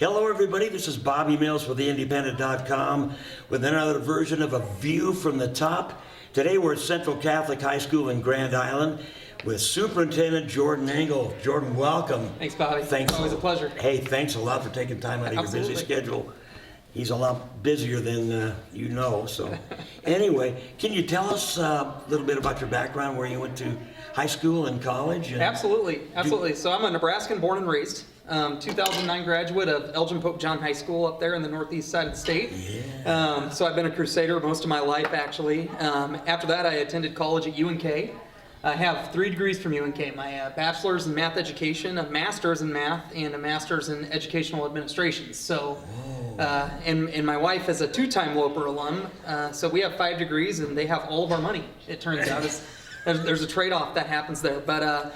Hello everybody, this is Bobby Mills with theindependent.com with another version of A View from the Top. Today we're at Central Catholic High School in Grand Island with Superintendent Jordan Engle. Jordan, welcome. Thanks, Bobby. Thanks. Always a pleasure. Hey, thanks a lot for taking time out of your busy schedule. He's a lot busier than you know. So anyway, can you tell us a little bit about your background, where you went to high school and college? And Absolutely. So I'm a Nebraskan born and raised. 2009 graduate of Elgin Pope John High School up there in the northeast side of the state. Yeah. So I've been a Crusader most of my life, actually. After that, I attended college at UNK. I have 3 degrees from UNK, my bachelor's in math education, a master's in math, and a master's in educational administration. So, and my wife is a 2-time Loper alum, so we have 5 degrees, and they have all of our money, it turns out. There's a trade-off that happens there, but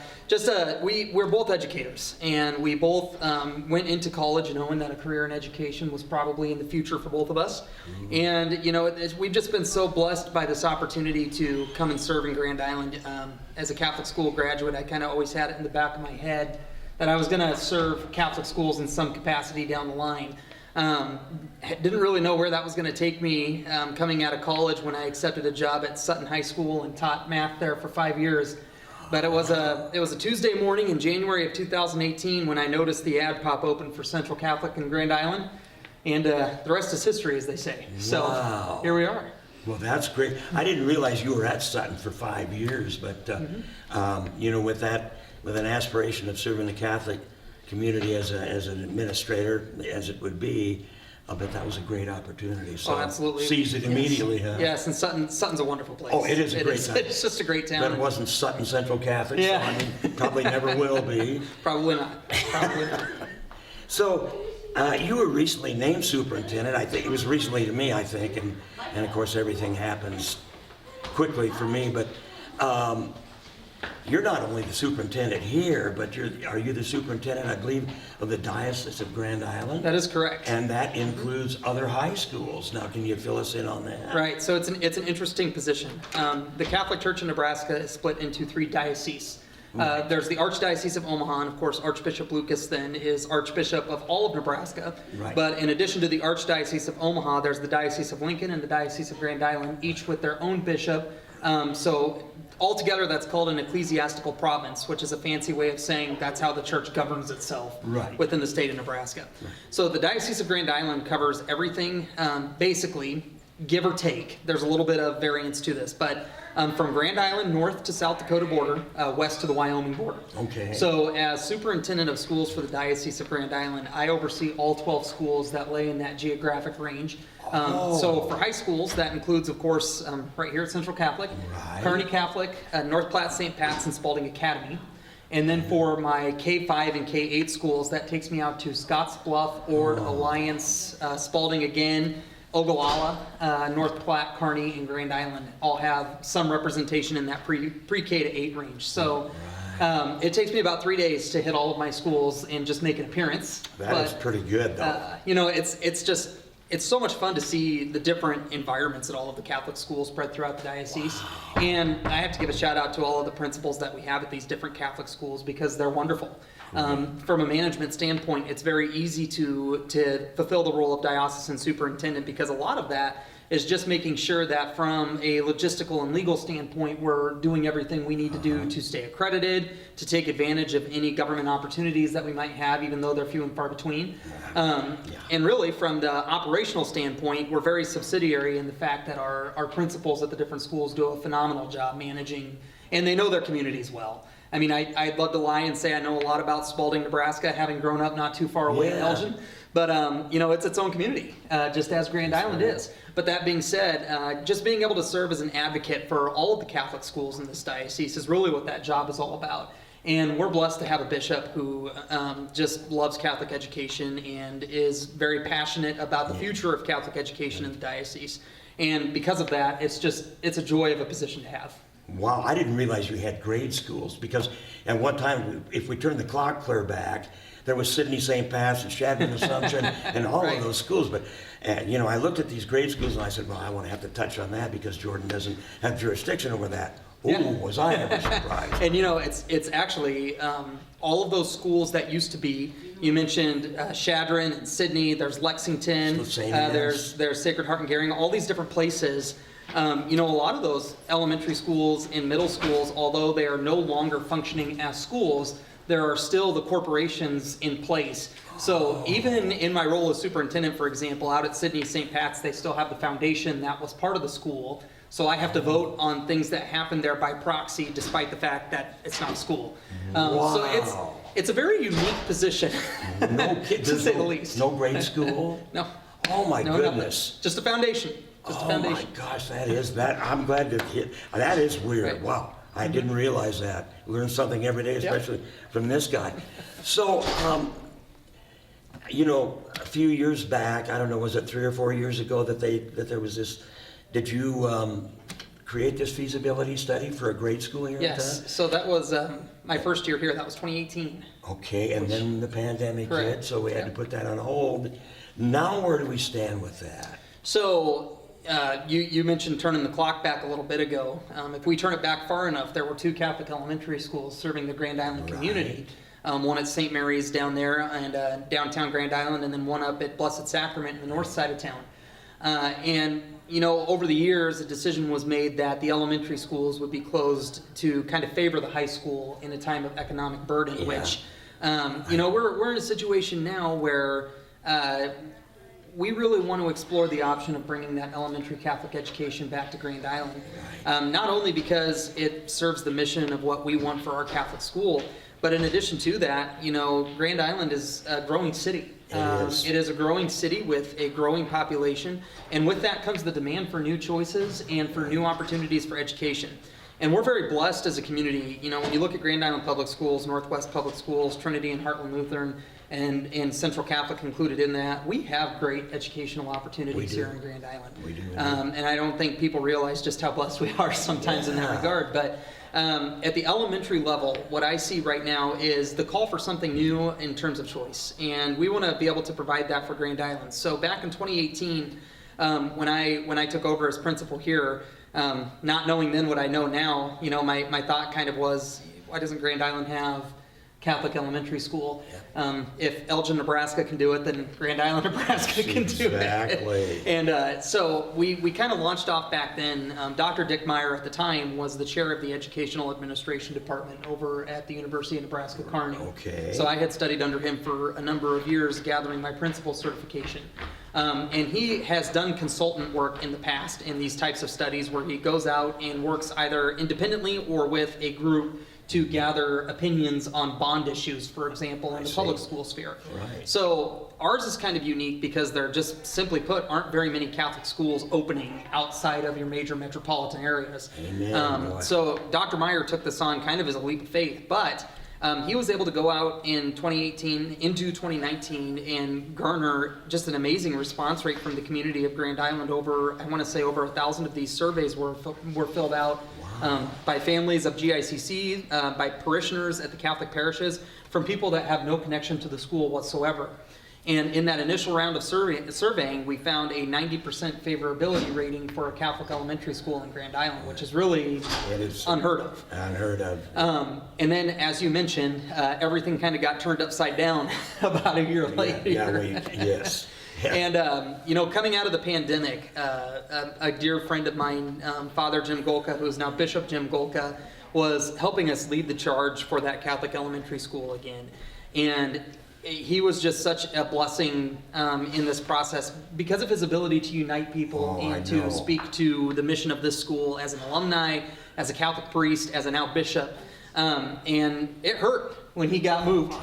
we're both educators, and we both went into college knowing that a career in education was probably in the future for both of us. And we've just been so blessed by this opportunity to come and serve in Grand Island. As a Catholic school graduate, I kind of always had it in the back of my head that I was going to serve Catholic schools in some capacity down the line. Didn't really know where that was going to take me coming out of college when I accepted a job at Sutton High School and taught math there for 5 years. But it was a Tuesday morning in January of 2018 when I noticed the ad pop open for Central Catholic in Grand Island, and the rest is history, as they say. So Wow. Here we are. Well, that's great. I didn't realize you were at Sutton for 5 years, but with an aspiration of serving the Catholic community as an administrator, as it would be, I bet that was a great opportunity. So absolutely. Seized it immediately, huh? Yes, and Sutton's a wonderful place. Oh, it is a great town. It's just a great town. But it wasn't Sutton Central Catholic, Yeah. so I mean, probably never will be. Probably not. So, you were recently named superintendent. I think it was recently to me, I think, and of course everything happens quickly for me, but you're not only the superintendent here, but are you the superintendent, I believe, of the Diocese of Grand Island? That is correct. And that includes other high schools. Now, can you fill us in on that? Right, so it's an interesting position. The Catholic Church in Nebraska is split into 3 dioceses. There's the Archdiocese of Omaha, and of course Archbishop Lucas then is Archbishop of all of Nebraska. Right. But in addition to the Archdiocese of Omaha, there's the Diocese of Lincoln and the Diocese of Grand Island, each with their own bishop. So altogether that's called an ecclesiastical province, which is a fancy way of saying that's how the church governs itself within the state of Nebraska. Right. So the Diocese of Grand Island covers everything, basically, give or take. There's a little bit of variance to this, but from Grand Island north to South Dakota border, west to the Wyoming border. Okay. So as superintendent of schools for the Diocese of Grand Island, I oversee all 12 schools that lay in that geographic range. So for high schools, that includes, of course, right here at Central Catholic, Kearney Catholic, North Platte, St. Pat's, and Spalding Academy. And then for my K-5 and K-8 schools, that takes me out to Scotts Bluff, Ord, Alliance, Spalding again, Ogallala, North Platte, Kearney, and Grand Island all have some representation in that pre-K to 8 range. So it takes me about 3 days to hit all of my schools and just make an appearance. That is pretty good, though. It's so much fun to see the different environments at all of the Catholic schools spread throughout the diocese. Wow. And I have to give a shout out to all of the principals that we have at these different Catholic schools because they're wonderful. From a management standpoint, it's very easy to fulfill the role of diocesan superintendent because a lot of that is just making sure that from a logistical and legal standpoint, we're doing everything we need to do to stay accredited, to take advantage of any government opportunities that we might have, even though they're few and far between. And really, from the operational standpoint, we're very subsidiary in the fact that our principals at the different schools do a phenomenal job managing, and they know their communities well. I mean, I'd love to lie and say I know a lot about Spalding, Nebraska, having grown up not too far away in Elgin. But, it's its own community, just as Grand Island is. But that being said, just being able to serve as an advocate for all of the Catholic schools in this diocese is really what that job is all about. And we're blessed to have a bishop who just loves Catholic education and is very passionate about the future of Catholic education in the diocese. And because of that, it's a joy of a position to have. Wow, I didn't realize you had grade schools because at one time, if we turn the clock clear back, there was Sidney St. Pat's and Shadman Assumption and all of those schools. But, I looked at these grade schools and I said, well, I want to have to touch on that because Jordan doesn't have jurisdiction over that. Was I ever surprised. And it's actually all of those schools that used to be. You mentioned Shadron and Sydney. There's Lexington. There's Sacred Heart and Gering. All these different places. A lot of those elementary schools and middle schools, although they are no longer functioning as schools, there are still the corporations in place. So even in my role as superintendent, for example, out at Sydney St. Pat's, they still have the foundation that was part of the school. So I have to vote on things that happen there by proxy, despite the fact that it's not a school. So it's a very unique position, to say the least. No grade school? No. Oh my goodness. Nothing. Just a foundation. Oh my gosh, I'm glad to hear. That is weird. Right. Wow. I didn't realize that. Learn something every day, especially from this guy. So, a few years back, I don't know, was it 3 or 4 years ago that there was this? Did you create this feasibility study for a grade school here? Yes. So that was my first year here. That was 2018. Okay, and then the pandemic hit, so we had to put that on hold. Now, where do we stand with that? So. You mentioned turning the clock back a little bit ago. If we turn it back far enough, there were 2 Catholic elementary schools serving the Grand Island community. One at St. Mary's down there and downtown Grand Island, and then one up at Blessed Sacrament in the north side of town. Over the years, a decision was made that the elementary schools would be closed to kind of favor the high school in a time of economic burden, which, we're in a situation now where we really want to explore the option of bringing that elementary Catholic education back to Grand Island. Not only because it serves the mission of what we want for our Catholic school, but in addition to that, Grand Island is a growing city. It is a growing city with a growing population, and with that comes the demand for new choices and for new opportunities for education. And we're very blessed as a community. When you look at Grand Island Public Schools, Northwest Public Schools, Trinity and Heartland Lutheran, and Central Catholic included in that, we have great educational opportunities here in Grand Island. We do. And I don't think people realize just how blessed we are sometimes in that regard. But at the elementary level, what I see right now is the call for something new in terms of choice. And we want to be able to provide that for Grand Island. So back in 2018, when I took over as principal here, not knowing then what I know now, my thought kind of was, why doesn't Grand Island have Catholic elementary school? If Elgin, Nebraska can do it, then Grand Island, Nebraska can do it. Exactly. And so we kind of launched off back then. Dr. Dick Meyer at the time was the chair of the Educational Administration Department over at the University of Nebraska Kearney. Okay. So I had studied under him for a number of years, gathering my principal certification. And he has done consultant work in the past in these types of studies where he goes out and works either independently or with a group to gather opinions on bond issues, for example, in the public school sphere. Right. So ours is kind of unique because there just, simply put, aren't very many Catholic schools opening outside of your major metropolitan areas. Amen. So Dr. Meyer took this on kind of as a leap of faith, but he was able to go out in 2018 into 2019 and garner just an amazing response rate from the community of Grand Island. Over 1,000 of these surveys were filled out. By families of GICC, by parishioners at the Catholic parishes, from people that have no connection to the school whatsoever. And in that initial round of surveying, we found a 90% favorability rating for a Catholic elementary school in Grand Island, which is really unheard of. Unheard of. And then, as you mentioned, everything kind of got turned upside down about a year later. Yes. And, coming out of the pandemic, a dear friend of mine, Father Jim Golka, who is now Bishop Jim Golka, was helping us lead the charge for that Catholic elementary school again. And he was just such a blessing in this process because of his ability to unite people and to speak to the mission of this school as an alumni, as a Catholic priest, as a now bishop. And it hurt when he got moved.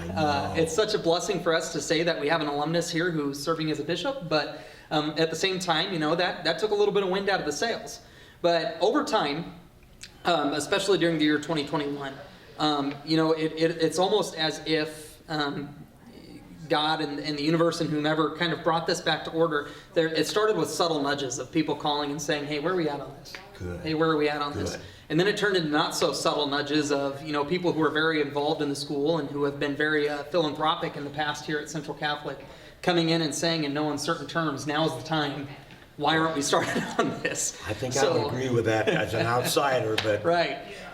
It's such a blessing for us to say that we have an alumnus here who's serving as a bishop, but at the same time, that took a little bit of wind out of the sails. But over time, especially during the year 2021, it's almost as if God and the universe and whomever kind of brought this back to order. It started with subtle nudges of people calling and saying, hey, where are we at on this? Good. Hey, where are we at on this? And then it turned into not so subtle nudges of, people who are very involved in the school and who have been very philanthropic in the past here at Central Catholic, coming in and saying in no uncertain terms, now is the time why aren't we started on this? I think I would agree with that as an outsider, but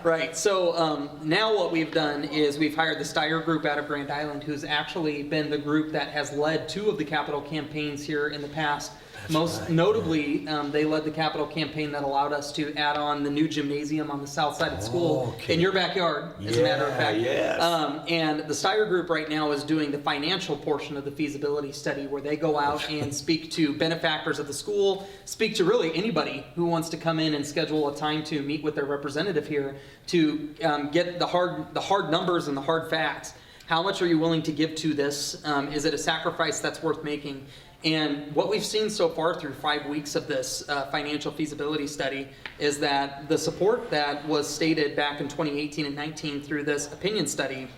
Right. So now what we've done is we've hired the Steyer Group out of Grand Island, who's actually been the group that has led 2 of the capital campaigns here in the past. Most notably, they led the capital campaign that allowed us to add on the new gymnasium on the south side of the school in your backyard, as a matter of fact. Yes. And the Steyer Group right now is doing the financial portion of the feasibility study, where they go out and speak to benefactors of the school, speak to really anybody who wants to come in and schedule a time to meet with their representative here to get the hard numbers and the hard facts. How much are you willing to give to this? Is it a sacrifice that's worth making? And what we've seen so far through 5 weeks of this financial feasibility study is that the support that was stated back in 2018 and 19 through this opinion study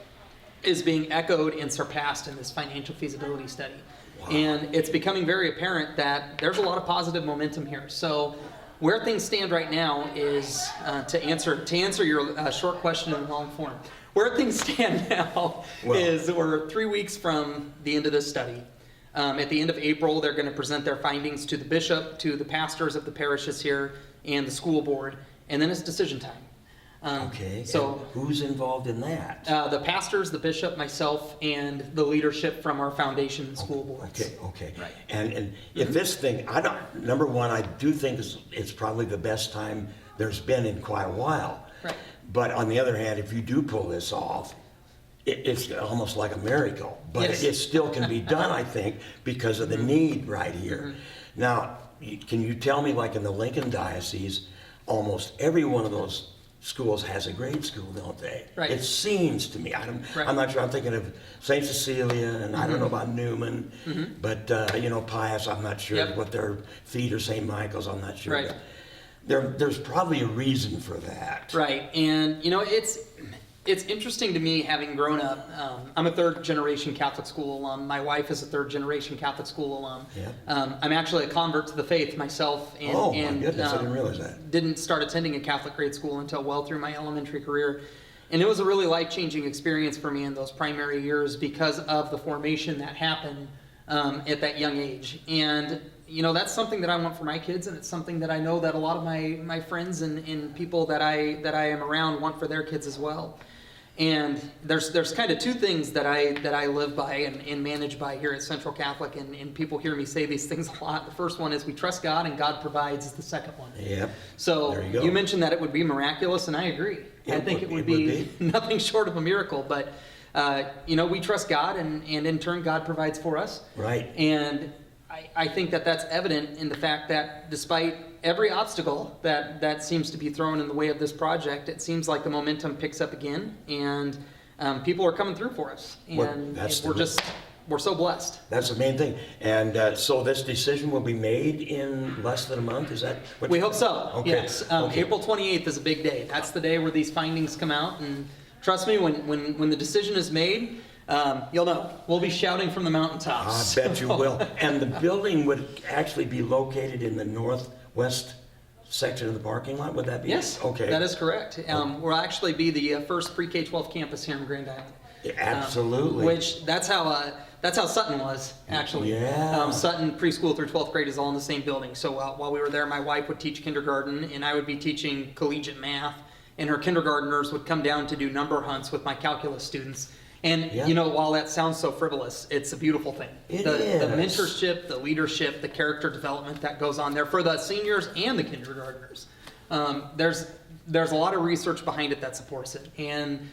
is being echoed and surpassed in this financial feasibility study. Wow. And it's becoming very apparent that there's a lot of positive momentum here. So where things stand right now is, to answer your short question in long form, where things stand now is we're 3 weeks from the end of this study. At the end of April, they're going to present their findings to the bishop, to the pastors of the parishes here, and the school board, and then it's decision time. So and who's involved in that? The pastors, the bishop, myself, and the leadership from our foundation and school boards. Okay. Right. And if this thing, number one, I do think it's probably the best time there's been in quite a while. Right. But on the other hand, if you do pull this off, it's almost like a miracle, but it still can be done, I think, because of the need right here. Now, can you tell me, like in the Lincoln Diocese, almost every one of those schools has a grade school, don't they? Right. It seems to me. I'm not sure. I'm thinking of St. Cecilia, and I don't know about Newman, but Pius, I'm not sure what their feet, or St. Michael's, I'm not sure. Right. There's probably a reason for that. Right, and it's interesting to me, having grown up. I'm a 3rd generation Catholic school alum. My wife is a 3rd generation Catholic school alum. Yeah. I'm actually a convert to the faith myself, and, my goodness, I didn't realize that. Didn't start attending a Catholic grade school until well through my elementary career. And it was a really life-changing experience for me in those primary years because of the formation that happened at that young age. And that's something that I want for my kids, and it's something that I know that a lot of my friends and people that I am around want for their kids as well. And there's kind of 2 things that I live by and manage by here at Central Catholic, and people hear me say these things a lot. The first one is we trust God, and God provides is the second one. Yep. So there you go. You mentioned that it would be miraculous, and I agree. I think it would be nothing short of a miracle, but we trust God, and in turn God provides for us. Right. And I think that's evident in the fact that despite every obstacle that seems to be thrown in the way of this project, it seems like the momentum picks up again, and people are coming through for us. And we're so blessed. That's the main thing. And so this decision will be made in less than a month? Is that what we hope so? Okay. Yes. April 28th is a big day. That's the day where these findings come out, and trust me, when the decision is made, you'll know. We'll be shouting from the mountaintops. I bet you will. And the building would actually be located in the northwest section of the parking lot, would that be? Yes. Okay. That is correct. We'll actually be the first pre-K-12 campus here in Grand Island. Yeah, absolutely. Which that's how Sutton was, actually. Yeah. Sutton preschool through 12th grade is all in the same building. So while we were there, my wife would teach kindergarten, and I would be teaching collegiate math, and her kindergartners would come down to do number hunts with my calculus students. And, while that sounds so frivolous, it's a beautiful thing. It the is. The mentorship, the leadership, the character development that goes on there for the seniors and the kindergartners. There's a lot of research behind it that supports it. And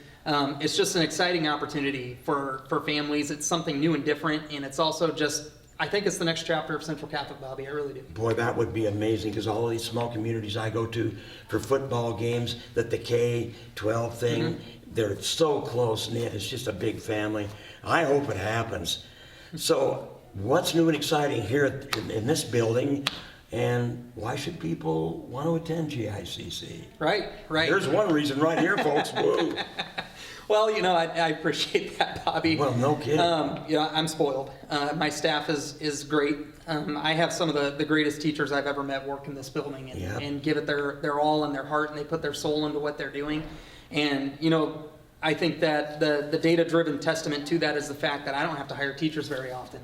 it's just an exciting opportunity for families. It's something new and different. And it's also just, I think it's the next chapter of Central Catholic, Bobby. I really do. Boy, that would be amazing, because all of these small communities I go to for football games, that the K-12 thing, they're so close-knit. It's just a big family. I hope it happens. So what's new and exciting here in this building, and why should people want to attend GICC? Right. There's one reason right here, folks. Woo. Well, I appreciate that, Bobby. Well, no kidding. I'm spoiled. My staff is great. I have some of the greatest teachers I've ever met work in this building, and give it their all and their heart, and they put their soul into what they're doing. And, I think that the data-driven testament to that is the fact that I don't have to hire teachers very often.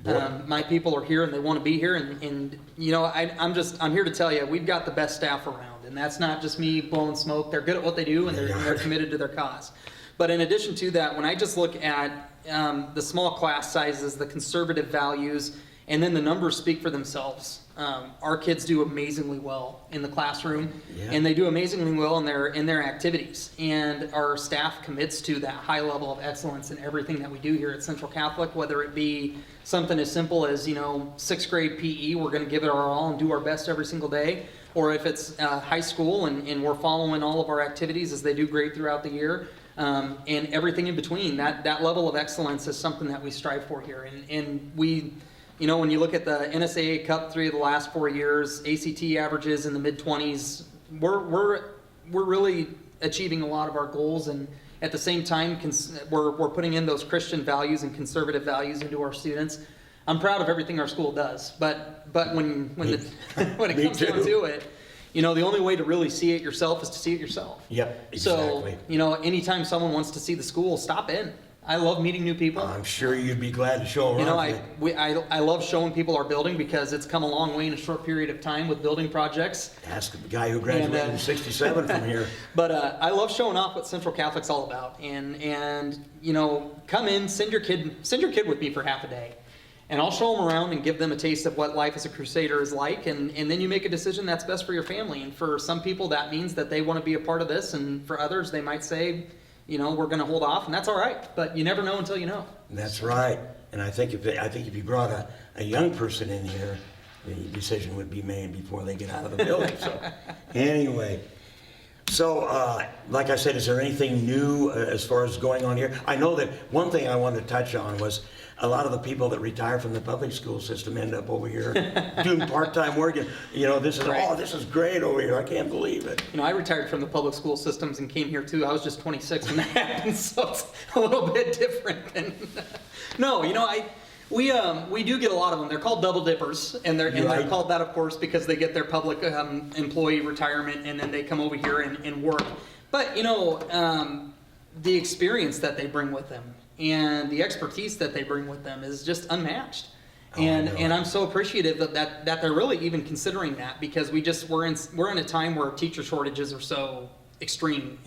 My people are here and they want to be here, and you know, I'm here to tell you, we've got the best staff around, and that's not just me blowing smoke. They're good at what they do, and they're committed to their cause. But in addition to that, when I just look at the small class sizes, the conservative values, and then the numbers speak for themselves. Our kids do amazingly well in the classroom, and they do amazingly well in their activities. And our staff commits to that high level of excellence in everything that we do here at Central Catholic, whether it be something as simple as, you know, 6th grade PE, we're going to give it our all and do our best every single day, or if it's high school and we're following all of our activities as they do great throughout the year. And everything in between, that level of excellence is something that we strive for here. And we, you know, when you look at the NSAA Cup 3 of the last 4 years, ACT averages in the mid-20s, we're really achieving a lot of our goals, and at the same time, we're putting in those Christian values and conservative values into our students. I'm proud of everything our school does, but when when it comes down to it, you know, the only way to really see it yourself is to see it yourself. Yep, exactly. So, you know, anytime someone wants to see the school, stop in. I love meeting new people. I'm sure you'd be glad to show them around. You know, I love showing people our building because it's come a long way in a short period of time with building projects. Ask the guy who graduated in '67 from here. But I love showing off what Central Catholic's all about. And you know, come in, send your kid with me for half a day. And I'll show them around and give them a taste of what life as a Crusader is like, and then you make a decision that's best for your family. And for some people, that means that they want to be a part of this, and for others, they might say, you know, we're going to hold off, and that's all right. But you never know until you know. That's right. And I think if you brought a young person in here, the decision would be made before they get out of the building. So anyway. So, like I said, is there anything new as far as going on here? I know that one thing I wanted to touch on was a lot of the people that retire from the public school system end up over here doing part-time work. You know, this is great over here. I can't believe it. You know, I retired from the public school systems and came here too. I was just 26 when that happened, so it's a little bit different. No, you know, we do get a lot of them. They're called double dippers, and they're called that, of course, because they get their public employee retirement and then they come over here and work. But you know, the experience that they bring with them and the expertise that they bring with them is just unmatched. And I'm so appreciative that they're really even considering that, because we're in a time where teacher shortages are so extreme.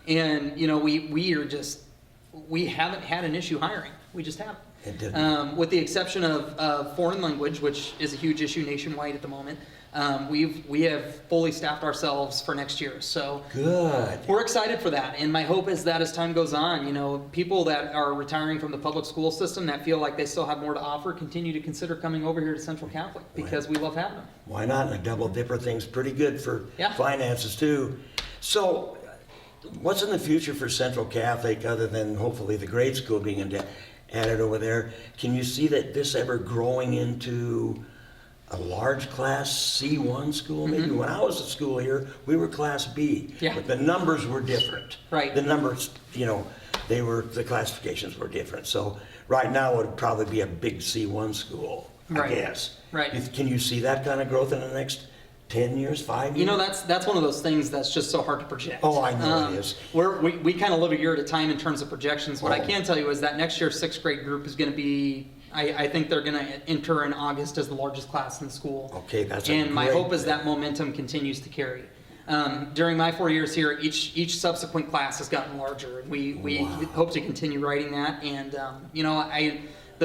And you know, we haven't had an issue hiring. We just haven't. With the exception of foreign language, which is a huge issue nationwide at the moment. We have fully staffed ourselves for next year, so good. We're excited for that. And my hope is that as time goes on, you know, people that are retiring from the public school system that feel like they still have more to offer continue to consider coming over here to Central Catholic, because we love having them. Why not? And a double dipper thing's pretty good for finances too. So, what's in the future for Central Catholic other than hopefully the grade school being added over there? Can you see that this ever growing into a large class C1 school? Maybe when I was at school here, we were class B, but the numbers were different. Right. The numbers, you know, the classifications were different. So right now it would probably be a big C1 school, I guess. Right. Can you see that kind of growth in the next 10 years, 5 years? You know, that's one of those things that's just so hard to project. Oh, I know it is. We kind of live a year at a time in terms of projections. What I can tell you is that next year's 6th grade group is going to be, I think they're going to enter in August as the largest class in the school. Okay, that's and my hope is that momentum continues to carry. During my 4 years here, each subsequent class has gotten larger. We hope to continue writing that. And you know,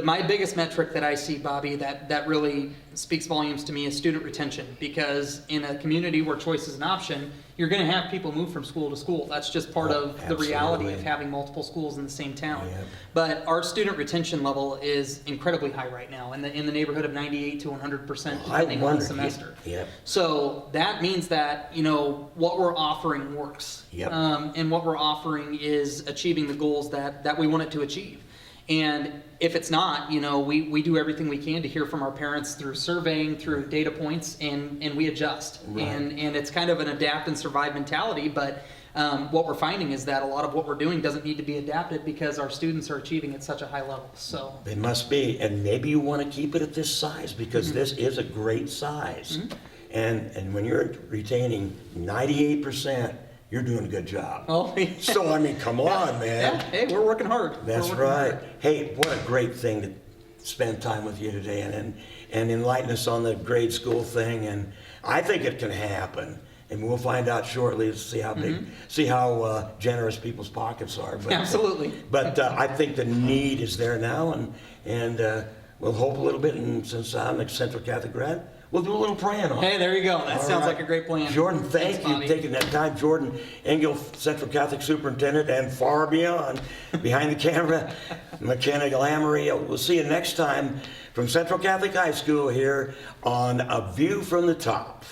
my biggest metric that I see, Bobby, that really speaks volumes to me is student retention, because in a community where choice is an option, you're going to have people move from school to school. That's just part of the reality of having multiple schools in the same town. But our student retention level is incredibly high right now, in the neighborhood of 98 to 100%, depending on the semester. So that means that, you know, what we're offering works. And what we're offering is achieving the goals that we want it to achieve. And if it's not, you know, we do everything we can to hear from our parents through surveying, through data points, and we adjust. And it's kind of an adapt and survive mentality, but what we're finding is that a lot of what we're doing doesn't need to be adapted because our students are achieving at such a high level. So they must be, and maybe you want to keep it at this size, because this is a great size. And when you're retaining 98%, you're doing a good job. So, I mean, come on, man. Hey, we're working hard. That's right. Hey, what a great thing spend time with you today and enlighten us on the grade school thing. And I think it can happen. And we'll find out shortly to see how big, see how generous people's pockets are. But, Absolutely. But I think the need is there now, and we'll hope a little bit. And since I'm a Central Catholic grad, we'll do a little praying on it. Hey, there you go. That All sounds right. like a great plan. Jordan, thank Thanks, you Bobby. for taking that time. Jordan Engle, Central Catholic Superintendent, and far beyond, behind the camera, McKenna Glamory. We'll see you next time from Central Catholic High School here on A View from the Top.